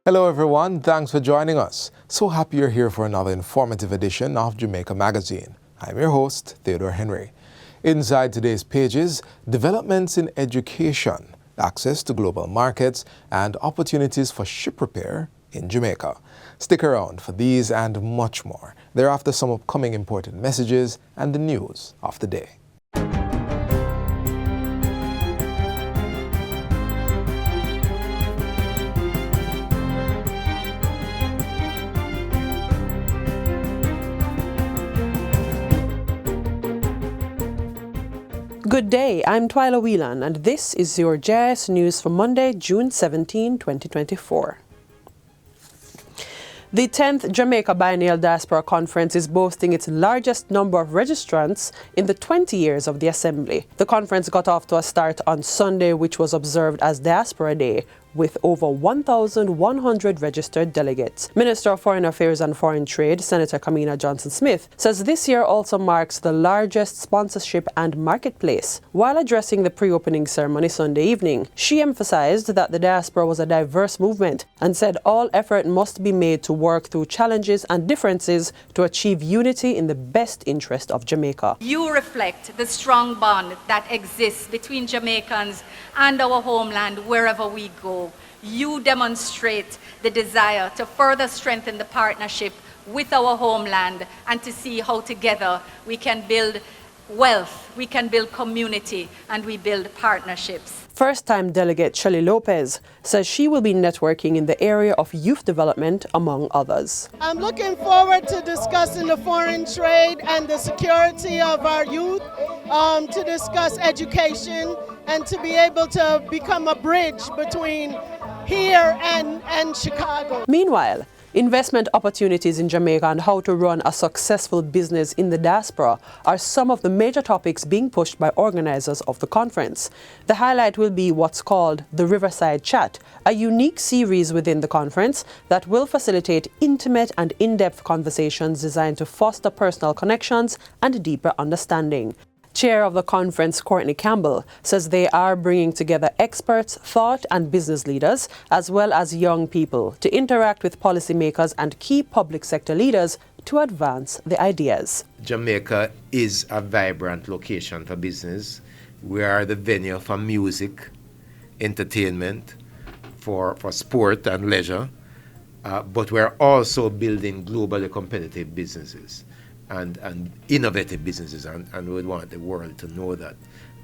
Hello everyone, thanks for joining us. So happy you're here for another informative edition of Jamaica Magazine. I'm your host, Theodore Henry. Inside today's pages, developments in education, access to global markets, and opportunities for ship repair in Jamaica. Stick around for these and much more. Thereafter, some upcoming important messages and the news of the day. Good day, I'm Twyla Whelan, and this is your JIS News for Monday, June 17, 2024. The 10th Jamaica Biennial Diaspora Conference is boasting its largest number of registrants in the 20 years of the Assembly. The conference got off to a start on Sunday, which was observed as Diaspora Day, with over 1,100 registered delegates. Minister of Foreign Affairs and Foreign Trade, Senator Kamina Johnson-Smith, says this year also marks the largest sponsorship and marketplace. While addressing the pre-opening ceremony Sunday evening, she emphasized that the diaspora was a diverse movement and said all effort must be made to work through challenges and differences to achieve unity in the best interest of Jamaica. You reflect the strong bond that exists between Jamaicans and our homeland wherever we go. You demonstrate the desire to further strengthen the partnership with our homeland and to see how together we can build wealth, we can build community, and we build partnerships. First-time delegate Shelly Lopez says she will be networking in the area of youth development, among others. I'm looking forward to discussing the foreign trade and the security of our youth, to discuss education, and to be able to become a bridge between here and Chicago. Meanwhile, investment opportunities in Jamaica and how to run a successful business in the diaspora are some of the major topics being pushed by organizers of the conference. The highlight will be what's called the Riverside Chat, a unique series within the conference that will facilitate intimate and in-depth conversations designed to foster personal connections and deeper understanding. Chair of the conference, Courtney Campbell, says they are bringing together experts, thought and business leaders, as well as young people, to interact with policymakers and key public sector leaders to advance the ideas. Jamaica is a vibrant location for business. We are the venue for music, entertainment, for sport and leisure, but we're also building globally competitive businesses. And innovative businesses, and we want the world to know that,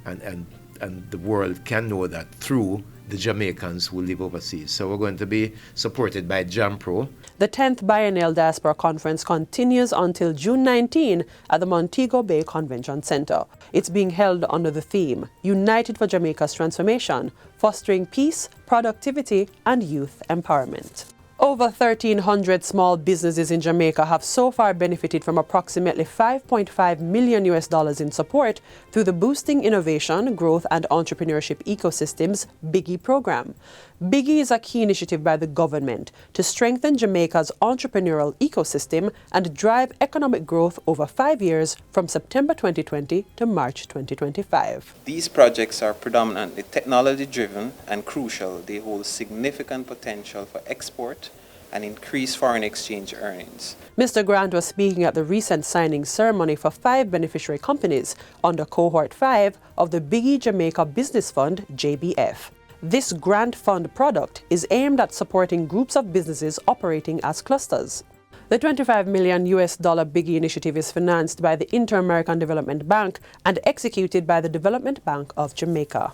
and the world can know that through the Jamaicans who live overseas. So we're going to be supported by JAMPRO. The 10th Biennial Diaspora Conference continues until June 19 at the Montego Bay Convention Center. It's being held under the theme, United for Jamaica's Transformation, Fostering Peace, Productivity and Youth Empowerment. Over 1,300 small businesses in Jamaica have so far benefited from approximately $5.5 million in support through the Boosting Innovation, Growth and Entrepreneurship Ecosystems Biggie program. Biggie is a key initiative by the government to strengthen Jamaica's entrepreneurial ecosystem and drive economic growth over 5 years from September 2020 to March 2025. These projects are predominantly technology-driven and crucial. They hold significant potential for export and increase foreign exchange earnings. Mr. Grant was speaking at the recent signing ceremony for 5 beneficiary companies under Cohort 5 of the Biggie Jamaica Business Fund, JBF. This grant fund product is aimed at supporting groups of businesses operating as clusters. The $25 million Biggie initiative is financed by the Inter-American Development Bank and executed by the Development Bank of Jamaica.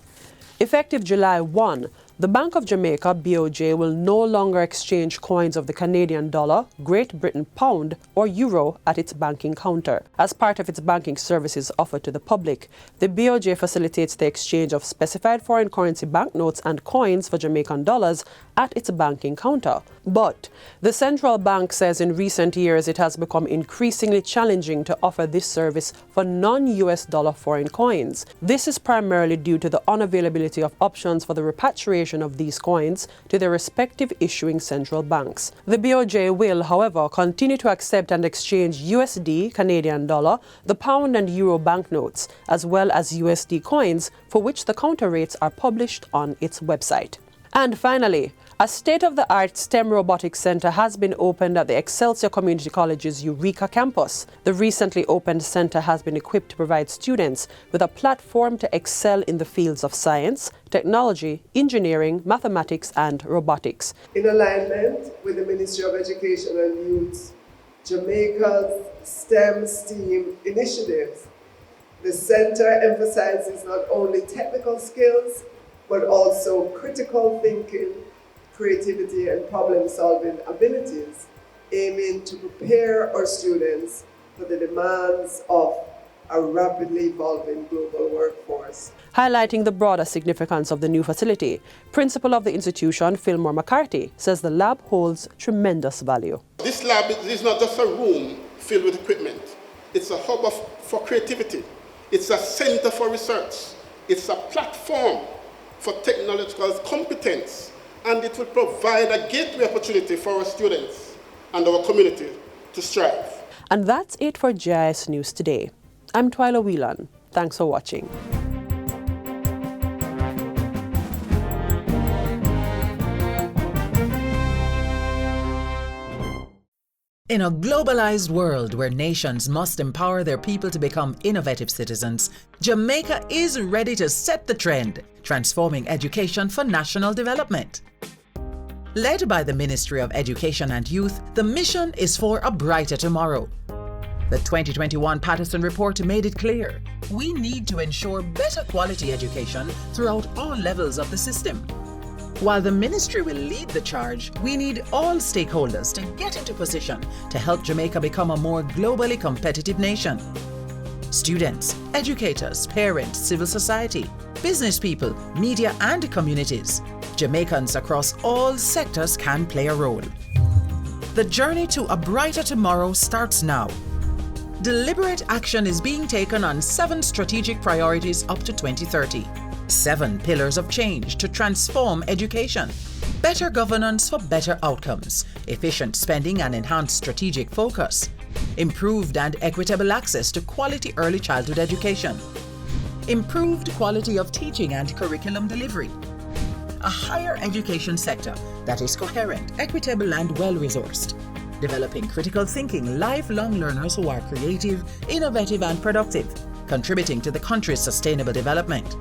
Effective July 1, the Bank of Jamaica, BOJ, will no longer exchange coins of the Canadian dollar, Great Britain pound, or euro at its banking counter. As part of its banking services offered to the public, the BOJ facilitates the exchange of specified foreign currency banknotes and coins for Jamaican dollars at its banking counter. But the central bank says in recent years it has become increasingly challenging to offer this service for non-US dollar foreign coins. This is primarily due to the unavailability of options for the repatriation of these coins to their respective issuing central banks. The BOJ will, however, continue to accept and exchange USD, Canadian dollar, the pound and euro banknotes, as well as USD coins, for which the counter rates are published on its website. And finally, A state-of-the-art STEM Robotics Center has been opened at the Excelsior Community College's Eureka campus. The recently opened center has been equipped to provide students with a platform to excel in the fields of science, technology, engineering, mathematics, and robotics. In alignment with the Ministry of Education and Youth, Jamaica's STEM initiative, the center emphasizes not only technical skills, but also critical thinking, creativity, and problem-solving abilities, aiming to prepare our students for the demands of a rapidly evolving global workforce. Highlighting the broader significance of the new facility, Principal of the institution, Fillmore McCarthy, says the lab holds tremendous value. This lab is not just a room filled with equipment. It's a hub for creativity. It's a center for research. It's a platform for technological competence. And it will provide a gateway opportunity for our students and our community to strive. And that's it for GIS News today. I'm Twyla Whelan. Thanks for watching. In a globalized world where nations must empower their people to become innovative citizens, Jamaica is ready to set the trend, transforming education for national development. Led by the Ministry of Education and Youth, the mission is for a brighter tomorrow. The 2021 Patterson Report made it clear, we need to ensure better quality education throughout all levels of the system. While the ministry will lead the charge, we need all stakeholders to get into position to help Jamaica become a more globally competitive nation. Students, educators, parents, civil society, business people, media and communities. Jamaicans across all sectors can play a role. The journey to a brighter tomorrow starts now. Deliberate action is being taken on 7 strategic priorities up to 2030. 7 pillars of change to transform education. Better governance for better outcomes. Efficient spending and enhanced strategic focus. Improved and equitable access to quality early childhood education. Improved quality of teaching and curriculum delivery. A higher education sector that is coherent, equitable and well-resourced. Developing critical thinking, lifelong learners who are creative, innovative and productive, contributing to the country's sustainable development.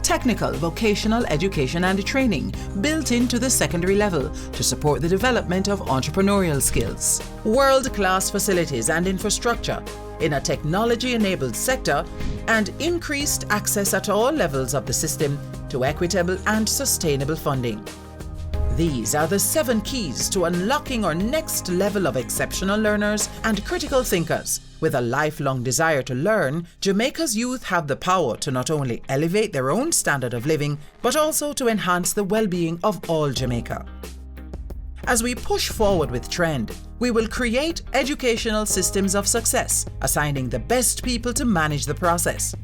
Technical, vocational education and training built into the secondary level to support the development of entrepreneurial skills. World-class facilities and infrastructure in a technology-enabled sector and increased access at all levels of the system to equitable and sustainable funding. These are the 7 keys to unlocking our next level of exceptional learners and critical thinkers. With a lifelong desire to learn, Jamaica's youth have the power to not only elevate their own standard of living, but also to enhance the well-being of all Jamaica. As we push forward with Trend, we will create educational systems of success, assigning the best people to manage the process.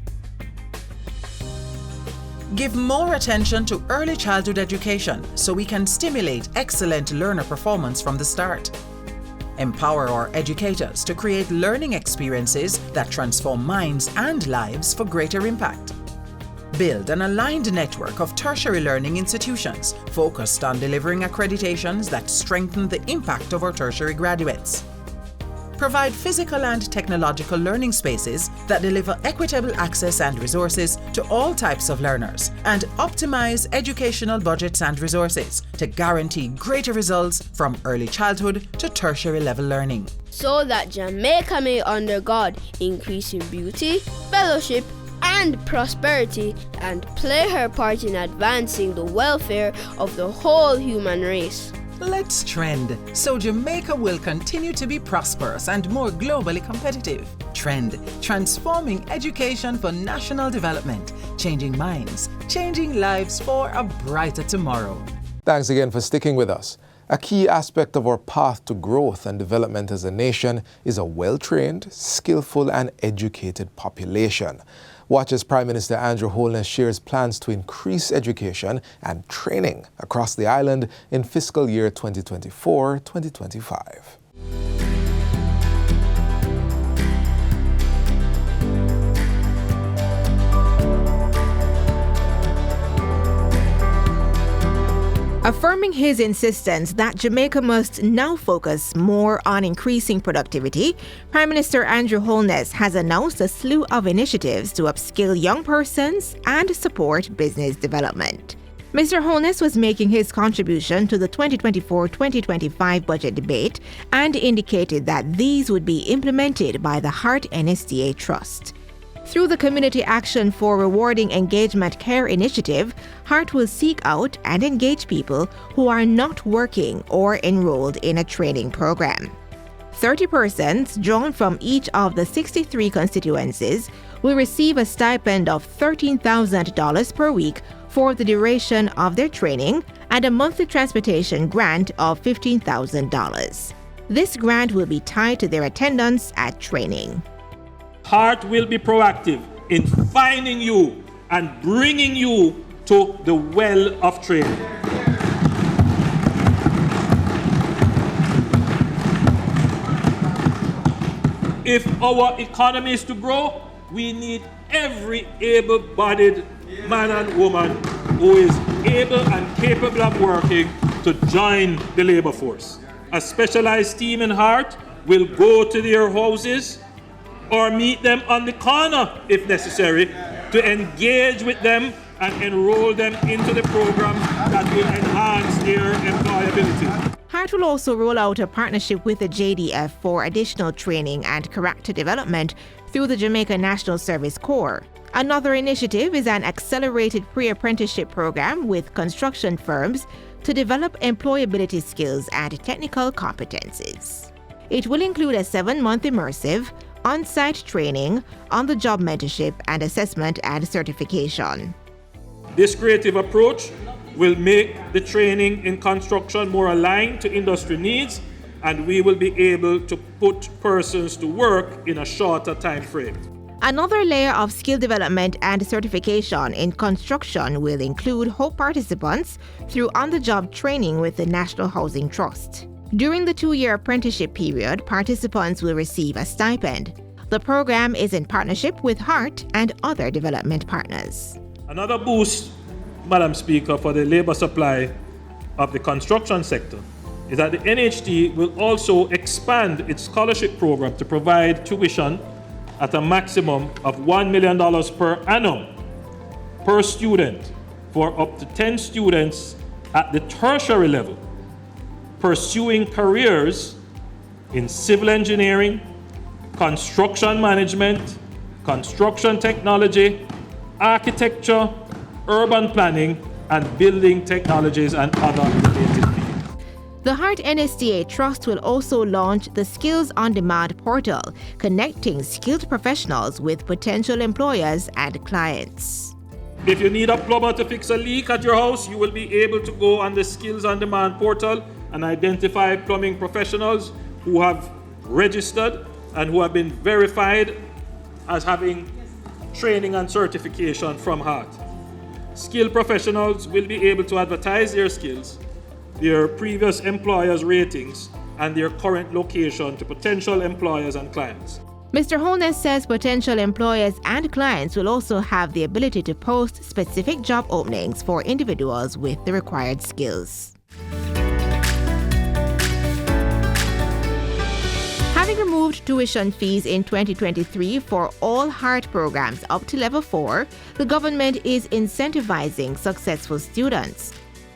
Give more attention to early childhood education so we can stimulate excellent learner performance from the start. Empower our educators to create learning experiences that transform minds and lives for greater impact. Build an aligned network of tertiary learning institutions focused on delivering accreditations that strengthen the impact of our tertiary graduates. Provide physical and technological learning spaces that deliver equitable access and resources to all types of learners, and optimize educational budgets and resources to guarantee greater results from early childhood to tertiary level learning. So that Jamaica may under God increase in beauty, fellowship, and prosperity, and play her part in advancing the welfare of the whole human race. Let's trend so Jamaica will continue to be prosperous and more globally competitive. Trend, transforming education for national development, changing minds, changing lives for a brighter tomorrow. Thanks again for sticking with us. A key aspect of our path to growth and development as a nation is a well-trained, skillful and educated population. Watch as Prime Minister Andrew Holness shares plans to increase education and training across the island in fiscal year 2024-2025. Affirming his insistence that Jamaica must now focus more on increasing productivity, Prime Minister Andrew Holness has announced a slew of initiatives to upskill young persons and support business development. Mr. Holness was making his contribution to the 2024-2025 budget debate and indicated that these would be implemented by the Heart NSTA Trust. Through the Community Action for Rewarding Engagement Care initiative, Heart will seek out and engage people who are not working or enrolled in a training program. 30 persons drawn from each of the 63 constituencies will receive a stipend of $13,000 per week for the duration of their training and a monthly transportation grant of $15,000. This grant will be tied to their attendance at training. Heart will be proactive in finding you and bringing you to the well of training. If our economy is to grow, we need every able-bodied man and woman who is able and capable of working to join the labor force. A specialized team in Heart will go to their houses or meet them on the corner if necessary to engage with them and enroll them into the programs that will enhance their employability. Heart will also roll out a partnership with the JDF for additional training and character development through the Jamaica National Service Corps. Another initiative is an accelerated pre-apprenticeship program with construction firms to develop employability skills and technical competencies. It will include a 7-month immersive, on-site training, on-the-job mentorship and assessment and certification. This creative approach will make the training in construction more aligned to industry needs, and we will be able to put persons to work in a shorter time frame. Another layer of skill development and certification in construction will include HOPE participants through on-the-job training with the National Housing Trust. During the 2-year apprenticeship period, participants will receive a stipend. The program is in partnership with Heart and other development partners. Another boost, Madam Speaker, for the labor supply of the construction sector is that the NHT will also expand its scholarship program to provide tuition at a maximum of $1 million per annum per student for up to 10 students at the tertiary level, pursuing careers in civil engineering, construction management, construction technology, architecture, urban planning, and building technologies and other related fields. The Heart NSTA Trust will also launch the Skills on Demand portal, connecting skilled professionals with potential employers and clients. If you need a plumber to fix a leak at your house, you will be able to go on the Skills on Demand portal and identify plumbing professionals who have registered and who have been verified as having training and certification from Heart. Skilled professionals will be able to advertise their skills, their previous employers' ratings, and their current location to potential employers and clients. Mr. Holness says potential employers and clients will also have the ability to post specific job openings for individuals with the required skills. Having removed tuition fees in 2023 for all Heart programs up to level 4, the government is incentivizing successful students.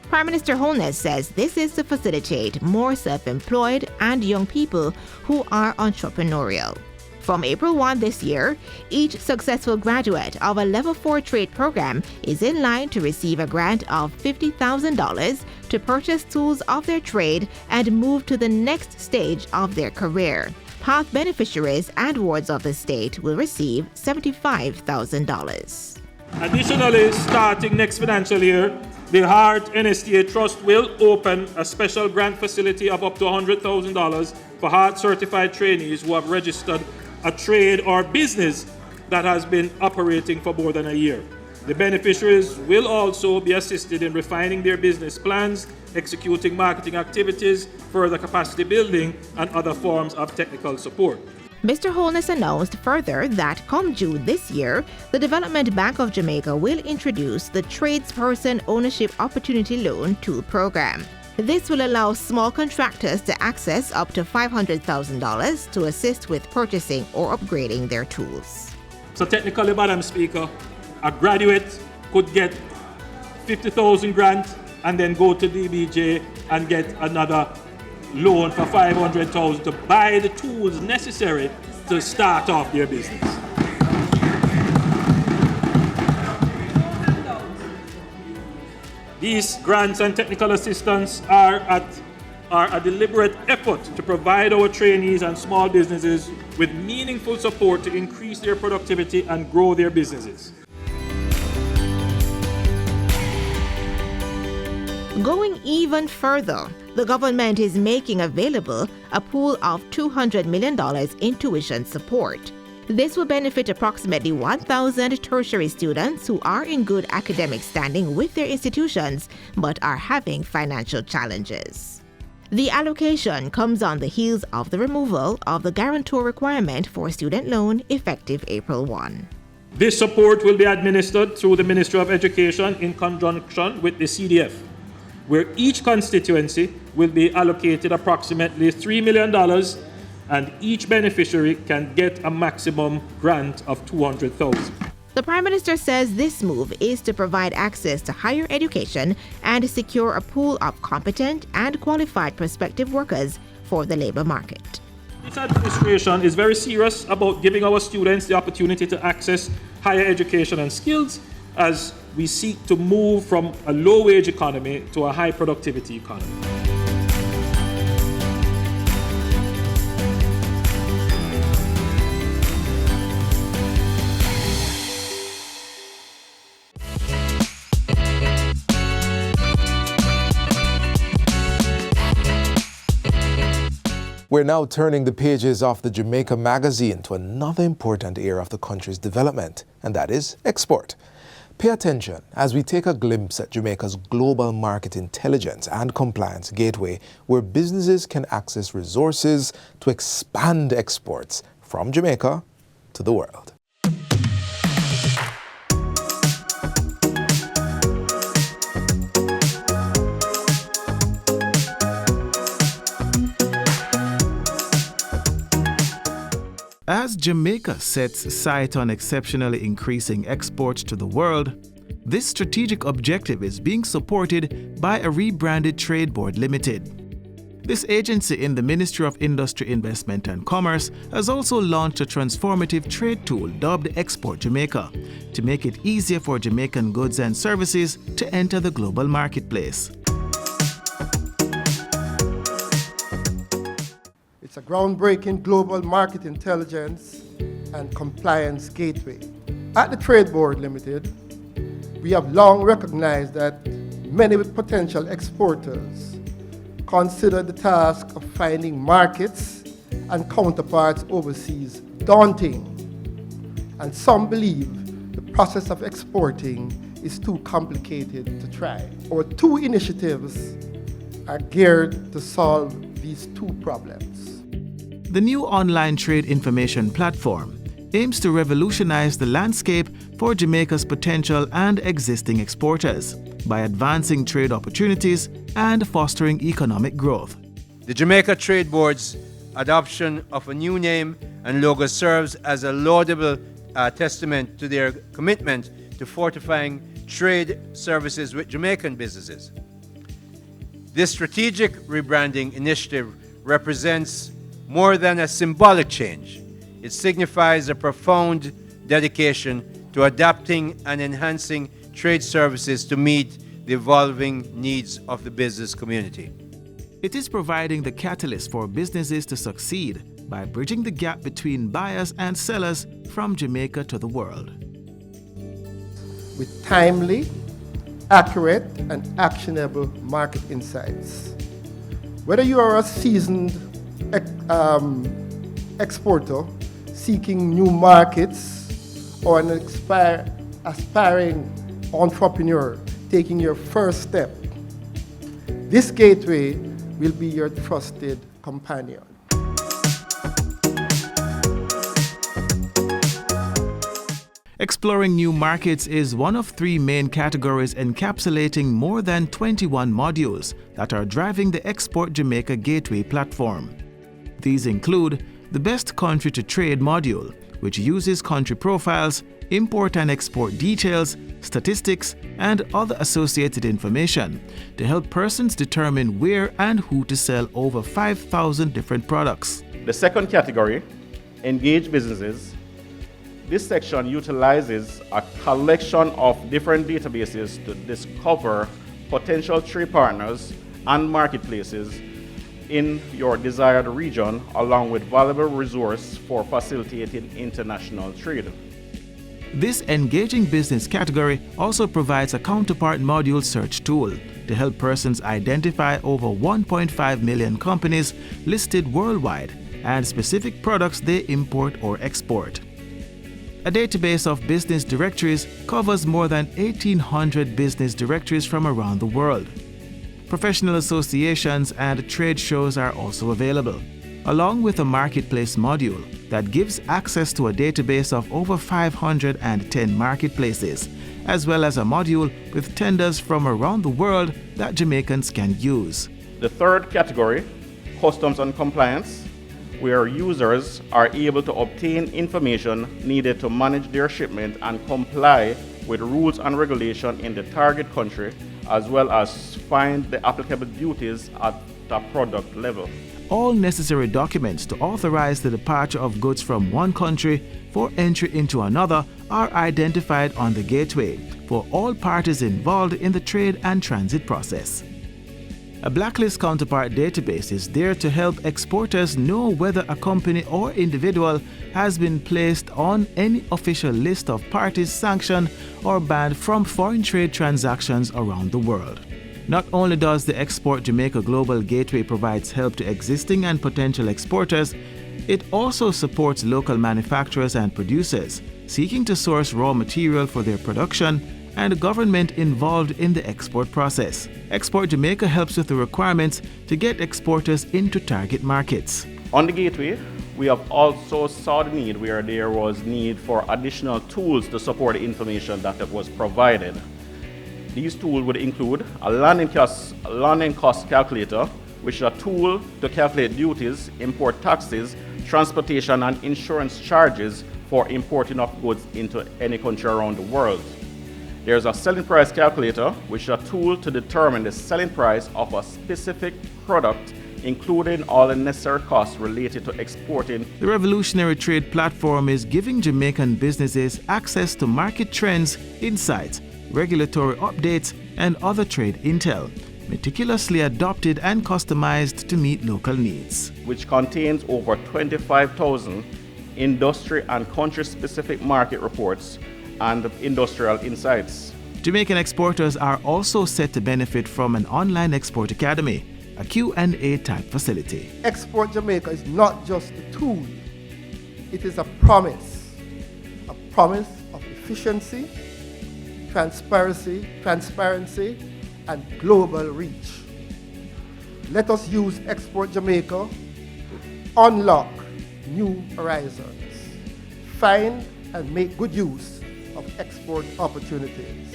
Prime Minister Holness says this is to facilitate more self-employed and young people who are entrepreneurial. From April 1 this year, each successful graduate of a level 4 trade program is in line to receive a grant of $50,000 to purchase tools of their trade and move to the next stage of their career. Path beneficiaries and wards of the state will receive $75,000. Additionally, starting next financial year, the Heart NSTA Trust will open a special grant facility of up to $100,000 for Heart certified trainees who have registered a trade or business that has been operating for more than a year. The beneficiaries will also be assisted in refining their business plans, executing marketing activities, further capacity building, and other forms of technical support. Mr. Holness announced further that come June this year, the Development Bank of Jamaica will introduce the Tradesperson Ownership Opportunity Loan Tool Program. This will allow small contractors to access up to $500,000 to assist with purchasing or upgrading their tools. So technically, Madam Speaker, a graduate could get 50,000 grant and then go to DBJ and get another loan for 500,000 to buy the tools necessary to start off their business. These grants and technical assistance are a deliberate effort to provide our trainees and small businesses with meaningful support to increase their productivity and grow their businesses. Going even further, the government is making available a pool of $200 million in tuition support. This will benefit approximately 1,000 tertiary students who are in good academic standing with their institutions but are having financial challenges. The allocation comes on the heels of the removal of the guarantor requirement for student loan effective April 1. This support will be administered through the Ministry of Education in conjunction with the CDF, where each constituency will be allocated approximately $3 million and each beneficiary can get a maximum grant of $200,000. The Prime Minister says this move is to provide access to higher education and secure a pool of competent and qualified prospective workers for the labor market. This administration is very serious about giving our students the opportunity to access higher education and skills as we seek to move from a low-wage economy to a high-productivity economy. We're now turning the pages of the Jamaica Magazine to another important area of the country's development, and that is export. Pay attention as we take a glimpse at Jamaica's global market intelligence and compliance gateway, where businesses can access resources to expand exports from Jamaica to the world. As Jamaica sets sight on exceptionally increasing exports to the world, this strategic objective is being supported by a rebranded Trade Board Limited. This agency in the Ministry of Industry, Investment and Commerce has also launched a transformative trade tool dubbed Export Jamaica to make it easier for Jamaican goods and services to enter the global marketplace. It's a groundbreaking global market intelligence and compliance gateway. At the Trade Board Limited, we have long recognized that many potential exporters consider the task of finding markets and counterparts overseas daunting, and some believe the process of exporting is too complicated to try. Our two initiatives are geared to solve these two problems. The new online trade information platform aims to revolutionize the landscape for Jamaica's potential and existing exporters by advancing trade opportunities and fostering economic growth. The Jamaica Trade Board's adoption of a new name and logo serves as a laudable testament to their commitment to fortifying trade services with Jamaican businesses. This strategic rebranding initiative represents more than a symbolic change. It signifies a profound dedication to adapting and enhancing trade services to meet the evolving needs of the business community. It is providing the catalyst for businesses to succeed by bridging the gap between buyers and sellers from Jamaica to the world. With timely, accurate, and actionable market insights. Whether you are a seasoned exporter seeking new markets or an aspiring entrepreneur taking your first step, this gateway will be your trusted companion. Exploring new markets is one of 3 main categories encapsulating more than 21 modules that are driving the Export Jamaica Gateway platform. These include the Best Country to Trade module, which uses country profiles, import and export details, statistics, and other associated information to help persons determine where and who to sell over 5,000 different products. The second category, Engage Businesses. This section utilizes a collection of different databases to discover potential trade partners and marketplaces in your desired region, along with valuable resource for facilitating international trade. This Engaging Business category also provides a counterpart module search tool to help persons identify over 1.5 million companies listed worldwide and specific products they import or export. A database of business directories covers more than 1,800 business directories from around the world. Professional associations and trade shows are also available, along with a marketplace module that gives access to a database of over 510 marketplaces, as well as a module with tenders from around the world that Jamaicans can use. The third category, Customs and Compliance, where users are able to obtain information needed to manage their shipment and comply with rules and regulations in the target country, as well as find the applicable duties at the product level. All necessary documents to authorize the departure of goods from one country for entry into another are identified on the gateway for all parties involved in the trade and transit process. A blacklist counterpart database is there to help exporters know whether a company or individual has been placed on any official list of parties sanctioned or banned from foreign trade transactions around the world. Not only does the Export Jamaica Global Gateway provides help to existing and potential exporters, it also supports local manufacturers and producers seeking to source raw material for their production and government involved in the export process. Export Jamaica helps with the requirements to get exporters into target markets. On the gateway, we have also saw the need where there was need for additional tools to support the information that was provided. These tools would include a landing cost calculator, which is a tool to calculate duties, import taxes, transportation and insurance charges for importing of goods into any country around the world. There's a selling price calculator, which is a tool to determine the selling price of a specific product, including all the necessary costs related to exporting. The revolutionary trade platform is giving Jamaican businesses access to market trends, insights, regulatory updates, and other trade intel, meticulously adopted and customized to meet local needs. Which contains over 25,000 industry and country-specific market reports and industrial insights. Jamaican exporters are also set to benefit from an online export academy, a Q&A type facility. Export Jamaica is not just a tool, it is a promise of efficiency, transparency, and global reach. Let us use Export Jamaica to unlock new horizons, find and make good use of export opportunities,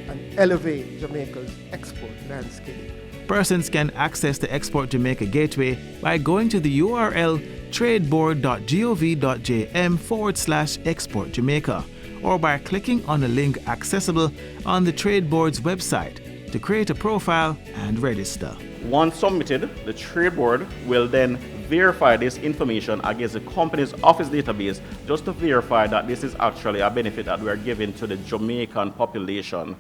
and elevate Jamaica's export landscape. Persons can access the Export Jamaica Gateway by going to the URL tradeboard.gov.jm/Export Jamaica, or by clicking on the link accessible on the Trade Board's website to create a profile and register. Once submitted, the Trade Board will then verify this information against the company's office database just to verify that this is actually a benefit that we are giving to the Jamaican population.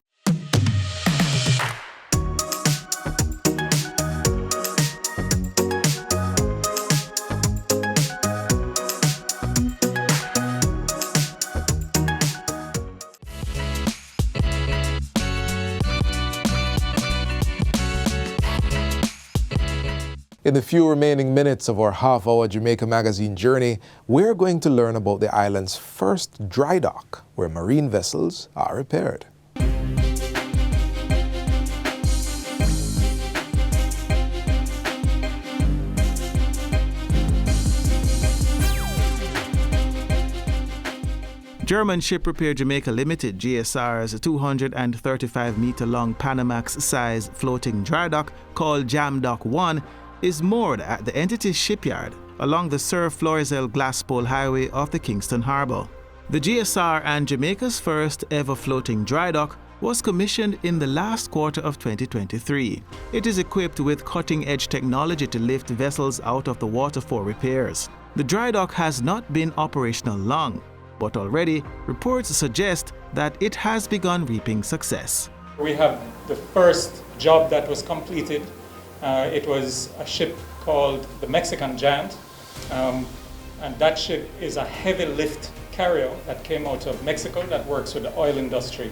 In the few remaining minutes of our half-hour Jamaica Magazine journey, we're going to learn about the island's first dry dock, where marine vessels are repaired. German Ship Repair Jamaica Limited, GSR's 235-meter-long Panamax-size floating dry dock called Jam Dock 1 is moored at the entity's shipyard along the Sir Florizel Glaspole Highway off the Kingston Harbour. The GSR and Jamaica's first ever floating dry dock was commissioned in the last quarter of 2023. It is equipped with cutting-edge technology to lift vessels out of the water for repairs. The dry dock has not been operational long, but already reports suggest that it has begun reaping success. We have the first job that was completed. It was a ship called the Mexican Giant, and that ship is a heavy lift carrier that came out of Mexico that works with the oil industry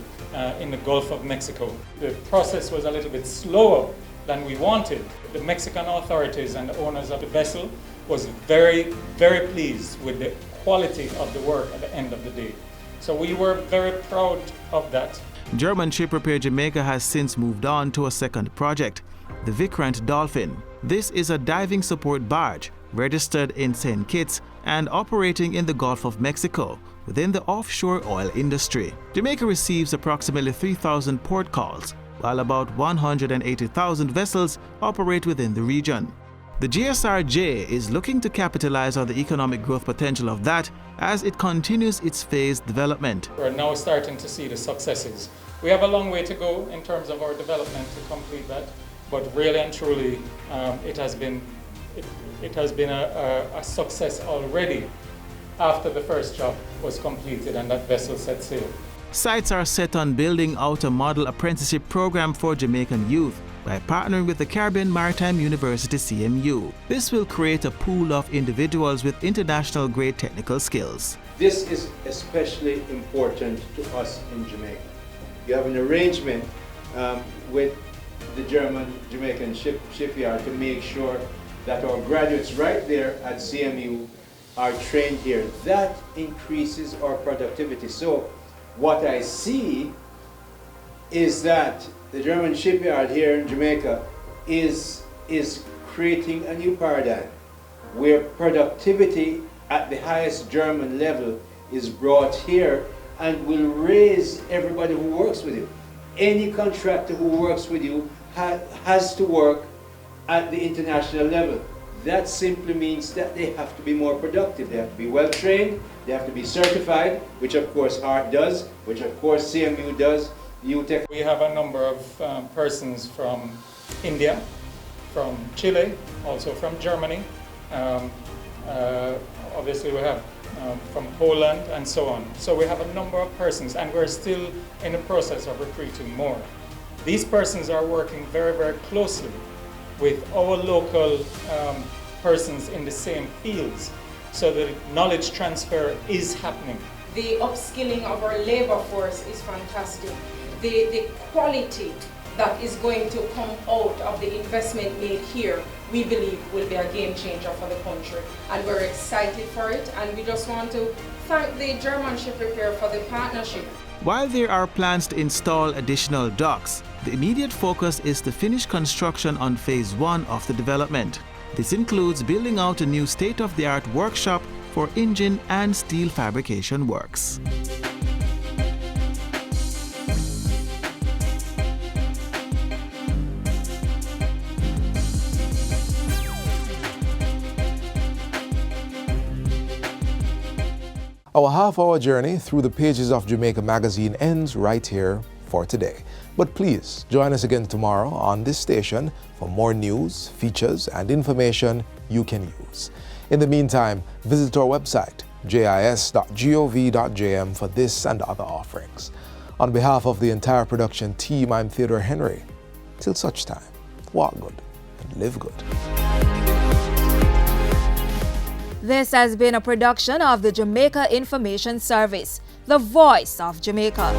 in the Gulf of Mexico. The process was a little bit slower than we wanted. The Mexican authorities and the owners of the vessel was very, very pleased with the quality of the work at the end of the day. So we were very proud of that. German Ship Repair Jamaica has since moved on to a second project, the Vikrant Dolphin. This is a diving support barge registered in St. Kitts and operating in the Gulf of Mexico within the offshore oil industry. Jamaica receives approximately 3,000 port calls, while about 180,000 vessels operate within the region. The GSRJ is looking to capitalize on the economic growth potential of that as it continues its phased development. We're now starting to see the successes. We have a long way to go in terms of our development to complete that, but really and truly it has been a success already after the first job was completed and that vessel set sail. Sights are set on building out a model apprenticeship program for Jamaican youth by partnering with the Caribbean Maritime University CMU. This will create a pool of individuals with international grade technical skills. This is especially important to us in Jamaica. You have an arrangement with the Jamaican shipyard to make sure that our graduates right there at CMU are trained here. That increases our productivity. So what I see is that the German shipyard here in Jamaica is creating a new paradigm where productivity at the highest German level is brought here and will raise everybody who works with you. Any contractor who works with you has to work at the international level. That simply means that they have to be more productive. They have to be well trained, they have to be certified, which of course HART does, which of course CMU does. We have a number of persons from India, from Chile, also from Germany. Obviously we have from Poland and so on. So we have a number of persons and we're still in the process of recruiting more. These persons are working very, very closely with our local persons in the same fields, so the knowledge transfer is happening. The upskilling of our labor force is fantastic. The quality that is going to come out of the investment made here, we believe will be a game changer for the country. And we're excited for it, and we just want to thank the German Ship Repair for the partnership. While there are plans to install additional docks, the immediate focus is to finish construction on phase 1 of the development. This includes building out a new state-of-the-art workshop for engine and steel fabrication works. Our half-hour journey through the pages of Jamaica Magazine ends right here for today. But please join us again tomorrow on this station for more news, features, and information you can use. In the meantime, visit our website, jis.gov.jm, for this and other offerings. On behalf of the entire production team, I'm Theodore Henry. Till such time, walk good and live good. This has been a production of the Jamaica Information Service, the voice of Jamaica.